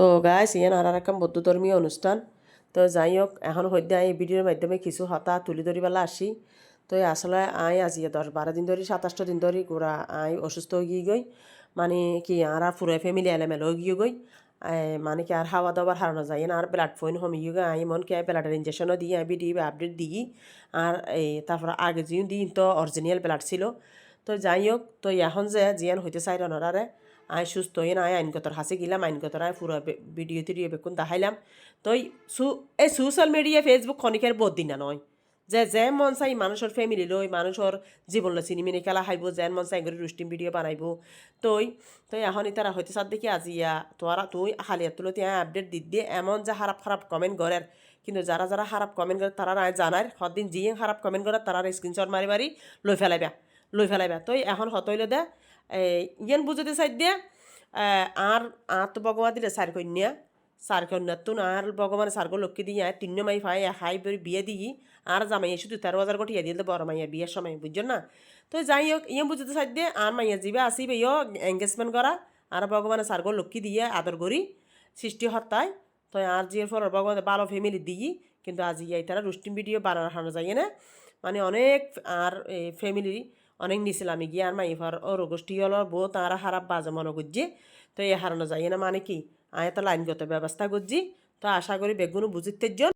তো গাইস ইয়ান আর একটা বৌদ্ধ ধর্মীয় অনুষ্ঠান। তো যাই হোক এখন হইতে এই ভিডিওর মাধ্যমে কিছু হতা তুলি ধরিবেলা আসি। তো আসলে আজি 10-12 দিন ধরে 27 দিন ধরে গোড়া অসুস্থ হয়ে গই। মানে কি আর পুরো ফ্যামিলি এলোমেলো হয়ে গই। মানে কি আর খাওয়া দাওয়ার হারানো যায় না, আর ব্লাড ফোন কমিয়ে গই। মন কি ব্লাডের ইঞ্জেকশনও দিই ভিডিও আপডেট দিই। আর তারপর আগে যে দিন তো অরিজিনাল ব্লাড ছিল। তো যাই হোক তো এখন যে জিয়ান হইতে চাই রানারে সুস্থ হয়ে না আইনগতর হাসি গেলাম, আইনগতর পুরো ভিডিও টিডিও বেকুন দেখাইলাম। তো এই সোশ্যাল মিডিয়া ফেসবুক খনিকের বহুত দিন না নয় যে মন চাই মানুষের ফ্যামিলি লই মানুষের জীবন লই চিনিমিনি খেলা খাইব, যেন মন চাই করে রুস্টিম ভিডিও বানাইব। তই তই এখন তারা হইতে চার দেখি আজি তোরা তুই হালিয়া তুলো তুই আপডেট দি দিয়ে এমন যে খারাপ খারাপ কমেন্ট করের। কিন্তু যারা যারা খারাপ কমেন্ট করে তারা জানার সদিন যিয়ে খারাপ কমেন্ট করে তারা স্ক্রিনশট মারি মারি লই ফেলাইবা তই এখন হতইলে দে ইয়ান বুঝতে চাই দিয়ে আর তো ভগবান দিলে চার কন্যা তো আর ভগবান সারগো লক্ষ্মী দিয়ে তিন্ন মাই ফাই হাই বেরি বিয়ে দিই আর জামাইয়া শুধু 13,000 গঠিয়া দিয়ে বড় মাইয়া বিয়ের সময় বুঝছেন না। তো যাই হোক ইয়ে বুঝতে চাই দিয়ে আর মাইয়া যাবে আসিবে ইয় এঙ্গেজমেন্ট করা আর ভগবানের সারগো লক্ষ্মী দিয়ে আদর করি সৃষ্টি হত্যায়। তো আর যে ফর ভগবান ভালো ফ্যামিলি দিই কিন্তু আজি তারা রুস্টিম ভিডিও বানানো যায় না। মানে অনেক আর ফ্যামিলি অনেক নিছিল আমি গিয়ে আর মাইফার ওর গোষ্ঠী হল বউ তারা খারাপ বাজে মনে করছি। তো হারানো যায় না মানে কি তো লাইনগত ব্যবস্থা করছি। তো আশা করি বেগুনও বুঝিতে